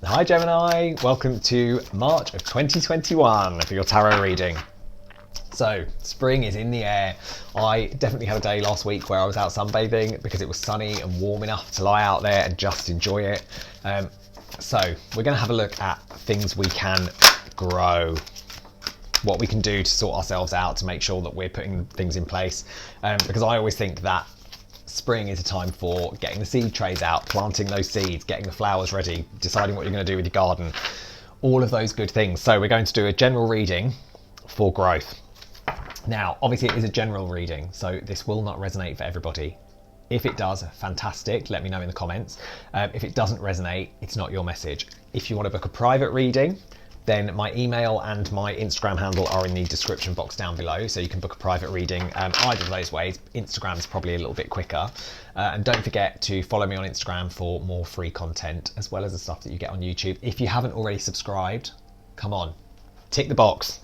Hi Gemini, welcome to March of 2021 for your tarot reading. So, spring is in the air. I definitely had a day last week where I was out sunbathing because it was sunny and warm enough to lie out there and just enjoy it. So, we're going to have a look at things we can grow, what we can do to sort ourselves out to make sure that we're putting things in place. Because I always think that spring is a time for getting the seed trays out, planting those seeds, getting the flowers ready, deciding what you're going to do with your garden, all of those good things. So we're going to do a general reading for growth. Now, obviously it is a general reading, so this will not resonate for everybody. If it does, fantastic, let me know in the comments. If it doesn't resonate, it's not your message. If you want to book a private reading, then my email and my Instagram handle are in the description box down below, so you can book a private reading either of those ways. Instagram's probably a little bit quicker. And don't forget to follow me on Instagram for more free content, as well as the stuff that you get on YouTube. If you haven't already subscribed, come on, tick the box.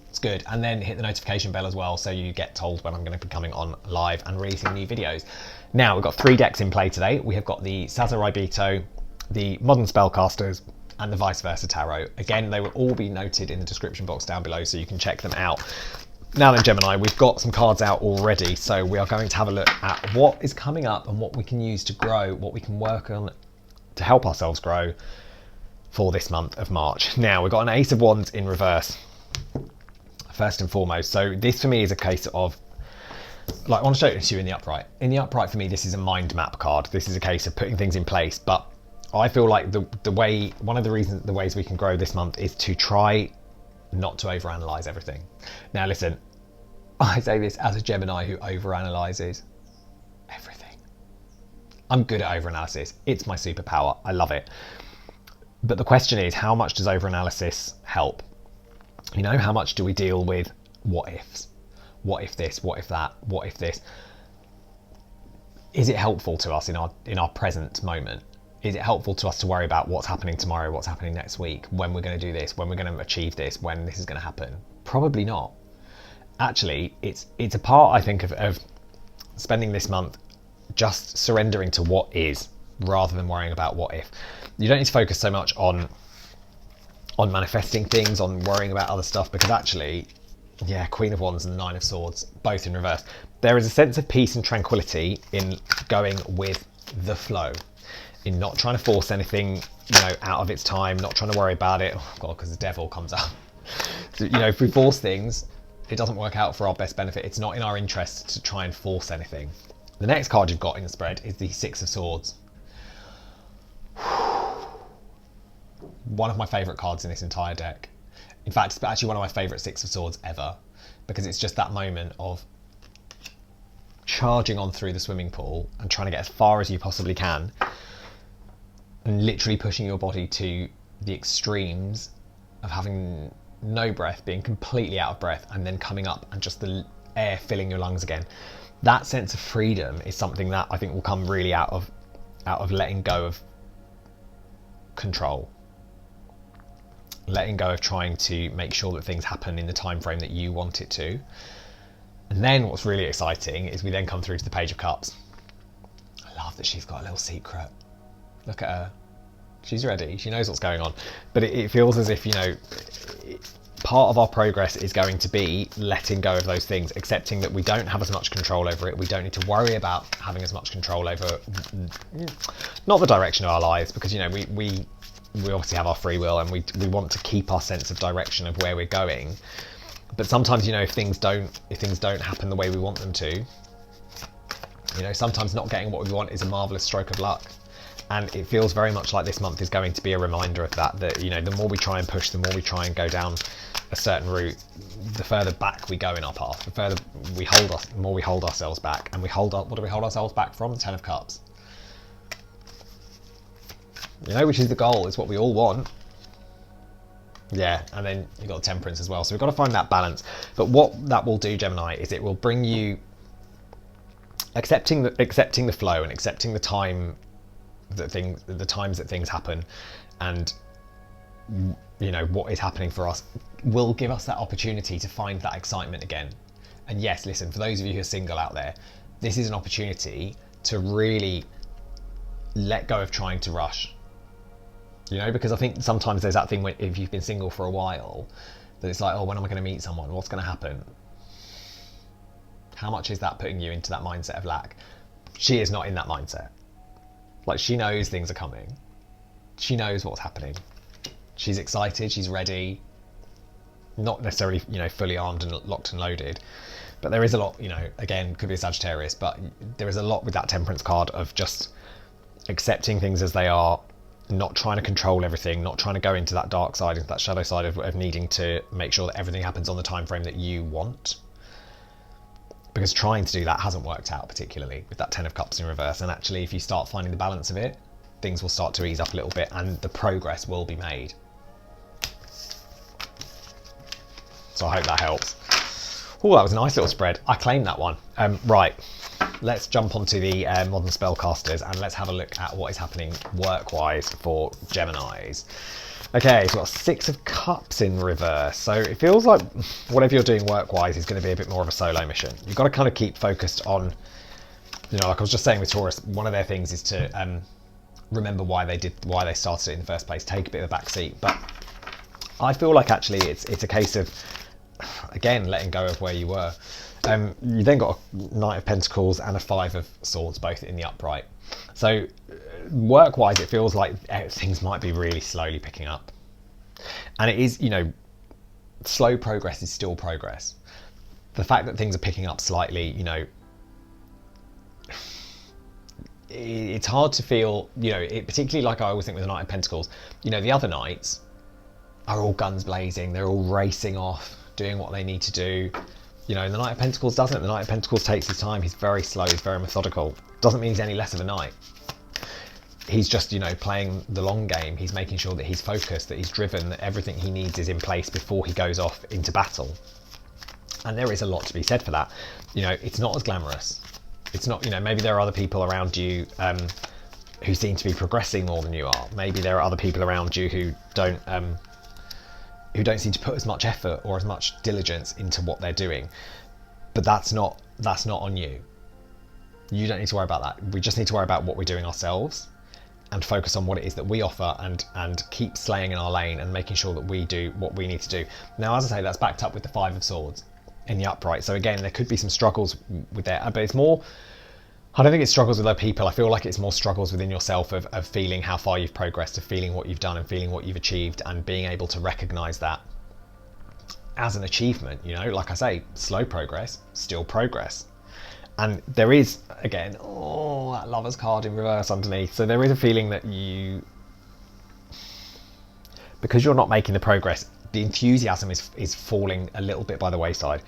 It's good. And then hit the notification bell as well, so you get told when I'm going to be coming on live and releasing new videos. Now, we've got 3 decks in play today. We have got the Sasuraibito, the Modern Spellcasters, and the Vice Versa Tarot. Again, they will all be noted in the description box down below, so you can check them out. Now then, Gemini, we've got some cards out already, so we are going to have a look at what is coming up and what we can use to grow, what we can work on to help ourselves grow for this month of March. Now, we've got an Ace of Wands in reverse, first and foremost. So this for me is a case of, like, I want to show it to you in the upright. In the upright, for me, this is a mind map card. This is a case of putting things in place, but I feel like one of the ways we can grow this month is to try not to overanalyze everything. Now listen, I say this as a Gemini who overanalyzes everything. I'm good at overanalysis. It's my superpower. I love it. But the question is, how much does overanalysis help? You know, how much do we deal with what ifs? What if this? What if that? What if this? Is it helpful to us in our present moment? Is it helpful to us to worry about what's happening tomorrow, what's happening next week, when we're going to do this, when we're going to achieve this, when this is going to happen? Probably not. Actually, it's a part, I think, of spending this month just surrendering to what is, rather than worrying about what if. You don't need to focus so much on manifesting things, on worrying about other stuff, because actually, yeah, Queen of Wands and Nine of Swords, both in reverse. There is a sense of peace and tranquility in going with the flow, in not trying to force anything, you know, out of its time, not trying to worry about it. Oh God, because the devil comes up. So, you know, if we force things, it doesn't work out for our best benefit. It's not in our interest to try and force anything. The next card you've got in the spread is the Six of Swords. One of my favourite cards in this entire deck. In fact, it's actually one of my favourite Six of Swords ever, because it's just that moment of charging on through the swimming pool and trying to get as far as you possibly can, and literally pushing your body to the extremes of having no breath, being completely out of breath, and then coming up and just the air filling your lungs again. That sense of freedom is something that I think will come really out of letting go of control. Letting go of trying to make sure that things happen in the time frame that you want it to. And then what's really exciting is we then come through to the Page of Cups. I love that she's got a little secret. Look at her. She's ready. She knows what's going on. But it feels as if, you know, part of our progress is going to be letting go of those things, accepting that we don't have as much control over it. We don't need to worry about having as much control over, not the direction of our lives, because, you know, we obviously have our free will, and we want to keep our sense of direction of where we're going. But sometimes, you know, if things don't happen the way we want them to, you know, sometimes not getting what we want is a marvelous stroke of luck. And it feels very much like this month is going to be a reminder of that, you know, the more we try and push, the more we try and go down a certain route, the further back we go in our path, the further we the more we hold ourselves back. And what do we hold ourselves back from? The Ten of Cups. You know, which is the goal, is what we all want. Yeah, and then you've got Temperance as well. So we've got to find that balance. But what that will do, Gemini, is it will bring you accepting the flow and accepting the times that things happen, and, you know, what is happening for us will give us that opportunity to find that excitement again. And yes, listen, for those of you who are single out there, this is an opportunity to really let go of trying to rush. You know, because I think sometimes there's that thing where if you've been single for a while, that it's like, oh, when am I going to meet someone? What's going to happen? How much is that putting you into that mindset of lack? She is not in that mindset. Like, she knows things are coming. She knows what's happening. She's excited, she's ready. Not necessarily, you know, fully armed and locked and loaded. But there is a lot, you know, again, could be a Sagittarius, but there is a lot with that Temperance card of just accepting things as they are, not trying to control everything, not trying to go into that dark side, into that shadow side of needing to make sure that everything happens on the time frame that you want. Because trying to do that hasn't worked out particularly with that Ten of Cups in reverse. And actually, if you start finding the balance of it, things will start to ease up a little bit and the progress will be made. So I hope that helps. Oh, that was a nice little spread. I claimed that one. Right, let's jump onto the modern spellcasters and let's have a look at what is happening work-wise for Geminis. Okay, so we've got Six of Cups in reverse. So it feels like whatever you're doing work-wise is going to be a bit more of a solo mission. You've got to kind of keep focused on, you know, like I was just saying with Taurus, one of their things is to remember why they started it in the first place, take a bit of a back seat. But I feel like actually it's a case of, again, letting go of where you were. You then got a Knight of Pentacles and a Five of Swords, both in the upright. So work-wise, it feels like things might be really slowly picking up. And it is, you know, slow progress is still progress. The fact that things are picking up slightly, you know, it's hard to feel, you know, particularly like I always think with the Knight of Pentacles, you know, the other knights are all guns blazing, they're all racing off, doing what they need to do. You know, and the Knight of Pentacles doesn't. The Knight of Pentacles takes his time, he's very slow, he's very methodical. Doesn't mean he's any less of a knight. He's just, you know, playing the long game. He's making sure that he's focused, that he's driven, that everything he needs is in place before he goes off into battle. And there is a lot to be said for that. You know, it's not as glamorous. It's not, you know, maybe there are other people around you who seem to be progressing more than you are. Maybe there are other people around you who don't seem to put as much effort or as much diligence into what they're doing. But that's not on you. You don't need to worry about that. We just need to worry about what we're doing ourselves and focus on what it is that we offer and keep slaying in our lane and making sure that we do what we need to do. Now, as I say, that's backed up with the Five of Swords in the upright. So again, there could be some struggles with that, but it's more, I don't think it's struggles with other people. I feel like it's more struggles within yourself of feeling how far you've progressed, of feeling what you've done and feeling what you've achieved and being able to recognize that as an achievement. You know, like I say, slow progress, still progress. And there is, again, oh, that Lover's card in reverse underneath. So there is a feeling that because you're not making the progress, the enthusiasm is falling a little bit by the wayside.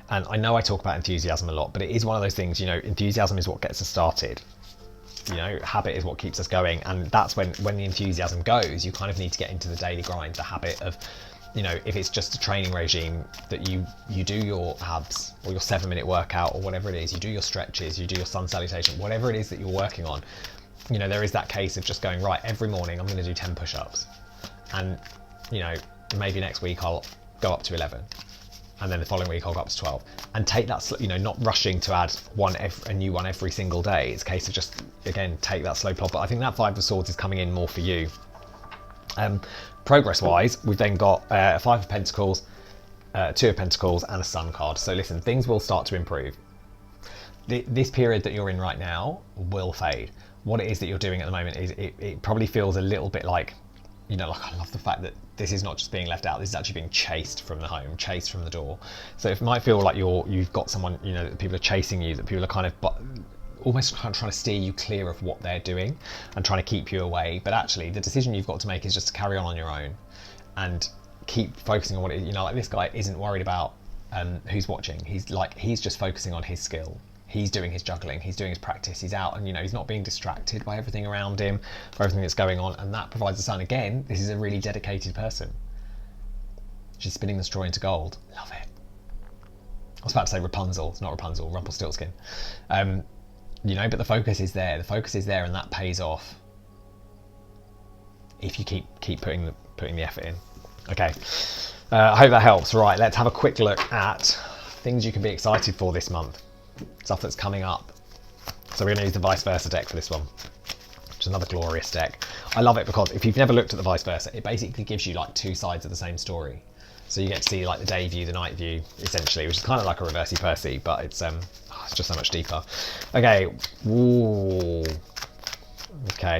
And I know I talk about enthusiasm a lot, but it is one of those things, you know, enthusiasm is what gets us started. You know, habit is what keeps us going. And that's when the enthusiasm goes, you kind of need to get into the daily grind, the habit of, you know, if it's just a training regime that you do your abs or your 7-minute workout or whatever it is, you do your stretches, you do your sun salutation, whatever it is that you're working on, you know, there is that case of just going, right, every morning I'm going to do 10 push-ups. And, you know, maybe next week I'll go up to 11. And then the following week I'll go up to 12. And take that, you know, not rushing to add a new one every single day. It's a case of just, again, take that slow plod. But I think that Five of Swords is coming in more for you. Progress-wise, we've then got a Five of Pentacles, Two of Pentacles, and a Sun card. So listen, things will start to improve. This period that you're in right now will fade. What it is that you're doing at the moment is it probably feels a little bit like, you know, like I love the fact that this is not just being left out, this is actually being chased from the home, chased from the door. So it might feel like you've got someone, you know, that people are chasing you, that people are kind of almost kind of trying to steer you clear of what they're doing and trying to keep you away. But actually the decision you've got to make is just to carry on your own and keep focusing on what it, you know, like this guy isn't worried about who's watching. He's just focusing on his skill. He's doing his juggling, he's doing his practice, he's out, and you know, he's not being distracted by everything around him, by everything that's going on, and that provides the sun. Again, this is a really dedicated person. She's spinning the straw into gold. Love it. I was about to say Rapunzel. It's not Rapunzel, Rumpelstiltskin. You know, but the focus is there. The focus is there, and that pays off if you keep putting the effort in. Okay, I hope that helps. Right, let's have a quick look at things you can be excited for this month. Stuff that's coming up. So we're going to use the vice versa deck for this one, which is another glorious deck. I love it because if you've never looked at the vice versa, it basically gives you like two sides of the same story. So you get to see like the day view, the night view, essentially, which is kind of like a reversey Percy, but it's just so much deeper. Okay. Ooh. Okay.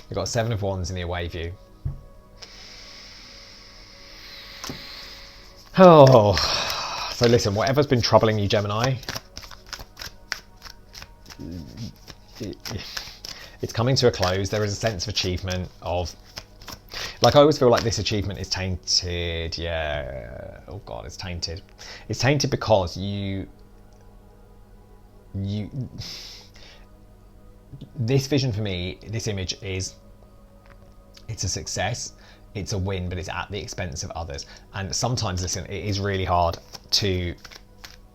We've got 7 of Wands in the away view. Oh, so listen, whatever's been troubling you, Gemini, it's coming to a close. There is a sense of achievement of, like, I always feel like this achievement is tainted. Yeah. Oh God, it's tainted. It's tainted because this vision for me, this image is, it's a success, it's a win, but it's at the expense of others. And sometimes, listen, it is really hard to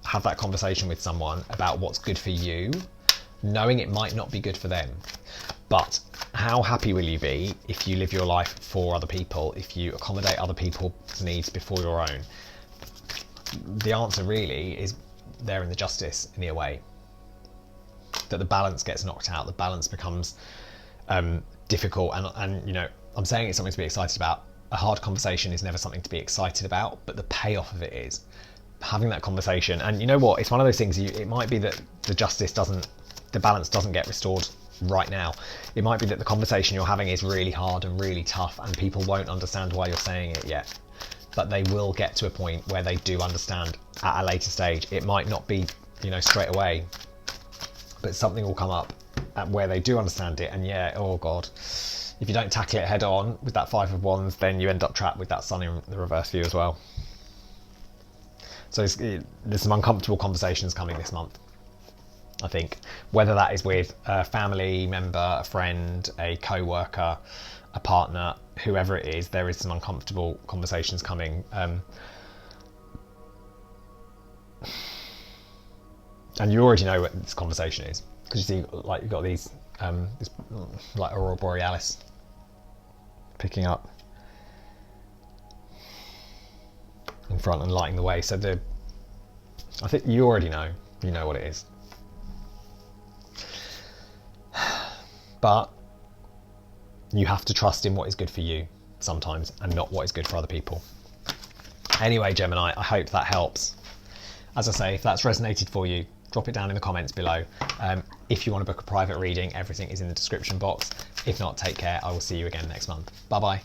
have that conversation with someone about what's good for you, knowing it might not be good for them. But how happy will you be if you live your life for other people, if you accommodate other people's needs before your own? The answer really is there in the justice, in the away. That the balance gets knocked out, the balance becomes difficult, and you know, I'm saying it's something to be excited about. A hard conversation is never something to be excited about, but the payoff of it is having that conversation. And you know what, it's one of those things, it might be that the balance doesn't get restored right now. It might be that the conversation you're having is really hard and really tough, and people won't understand why you're saying it yet, but they will get to a point where they do understand at a later stage. It might not be, you know, straight away, but something will come up at where they do understand it. And yeah, oh God, if you don't tackle it head on with that 5 of Wands, then you end up trapped with that Sun in the reverse view as well. So there's some uncomfortable conversations coming this month, I think, whether that is with a family member, a friend, a co-worker, a partner, whoever it is. There is some uncomfortable conversations coming. And you already know what this conversation is, because you see, like, you've got these, this, like, Aurora Borealis picking up in front and lighting the way. So I think you already know, you know what it is. But you have to trust in what is good for you sometimes, and not what is good for other people. Anyway, Gemini, I hope that helps. As I say, if that's resonated for you, drop it down in the comments below. If you want to book a private reading, everything is in the description box. If not, take care. I will see you again next month. Bye bye.